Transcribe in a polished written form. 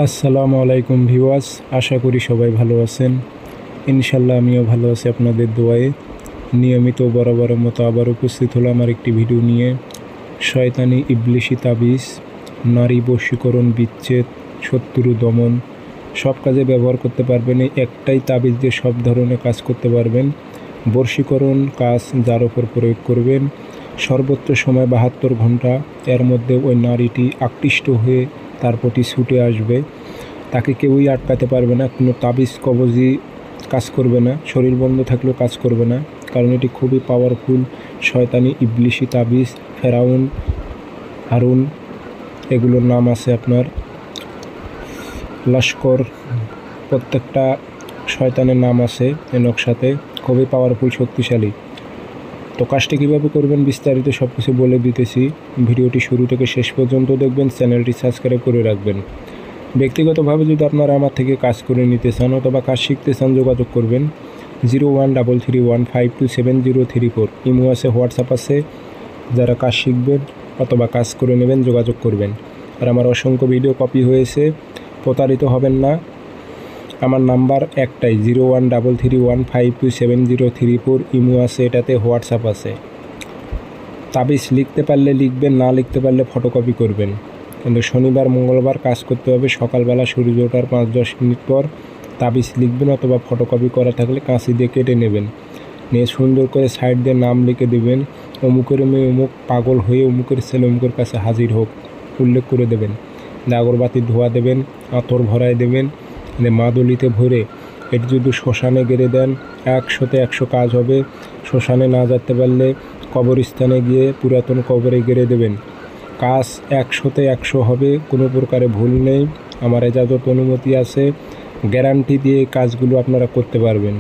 আসসালামু আলাইকুম ভিউয়ার্স, আশা করি সবাই ভালো আছেন। ইনশাল্লাহ আমিও ভালো আছি আপনাদের দোয়ায়। নিয়মিত বরাবরের মতো আবার উপস্থিত হলাম আমার একটি ভিডিও নিয়ে। শয়তানি ইবলিশি তাবিজ, নারী বশীকরণ, বিচ্ছেদ, শত্রু দমন সব কাজে ব্যবহার করতে পারবেন। এই একটাই তাবিজ দিয়ে সব ধরনের কাজ করতে পারবেন। বশীকরণ কাজ যার ওপর প্রয়োগ করবেন, সর্বোচ্চ সময় 72 ঘন্টা, এর মধ্যে ওই নারীটি আকৃষ্ট হয়ে তার প্রতি ছুটে আসবে। তাকে কেউই আটকাতে পারবে না, কোনো তাবিজ কবজি কাজ করবে না, শরীর বন্ধ থাকলেও কাজ করবে না, কারণ এটি খুবই পাওয়ারফুল শয়তানি ইবলিশি তাবিজ। ফেরাউন, হারুন এগুলোর নাম আছে আপনার, লস্কর, প্রত্যেকটা শয়তানের নাম আছে এই নকশাতে। খুবই পাওয়ারফুল, শক্তিশালী। তো কাজটি কীভাবে করবেন বিস্তারিত সব কিছু বলে দিতেছি। ভিডিওটি শুরু থেকে শেষ পর্যন্ত দেখবেন, চ্যানেলটি সাবস্ক্রাইব করে রাখবেন। ব্যক্তিগতভাবে যদি আপনারা আমার থেকে কাজ করে নিতে চান অথবা কাজ শিখতে চান, যোগাযোগ করবেন 013315270034। ইমো আছে, হোয়াটসঅ্যাপ আছে। যারা কাজ শিখবেন অথবা কাজ করে নেবেন যোগাযোগ করবেন। আর আমার অসংখ্য ভিডিও কপি হয়েছে, প্রতারিত হবেন না। আমার নাম্বার একটাই, 013315270034। ইমো আছে এটাতে, হোয়াটসঅ্যাপ আছে। তাবিজ লিখতে পারলে লিখবেন, না লিখতে পারলে ফটোকপি করবেন। কিন্তু শনিবার মঙ্গলবার কাজ করতে হবে। সকালবেলা সূর্য ওঠার 5-10 মিনিট পর তাবিজ লিখবেন, অথবা ফটোকপি করা থাকলে কাঁচি দিয়ে কেটে নেবেন। নিয়ে সুন্দর করে সাইড দিয়ে নাম লিখে দেবেন। অমুকের মেয়ে অমুক পাগল হয়ে অমুকের ছেলে অমুকের কাছে হাজির হোক উল্লেখ করে দেবেন। আগরবাতির ধোয়া দেবেন, আতর ভরায় দেবেন, মাদুলিতে ভরে এটি যদি শ্মশানে গেড়ে দেন, 100তে 100 কাজ হবে। শ্মশানে না যেতে পারলে কবরস্থানে গিয়ে পুরাতন কবরে গেড়ে দেবেন, কাজ 100তে 100 হবে, কোনো প্রকারে ভুল নেই। আমার এজাজত অনুমতি আছে, গ্যারান্টি দিয়ে কাজগুলো আপনারা করতে পারবেন।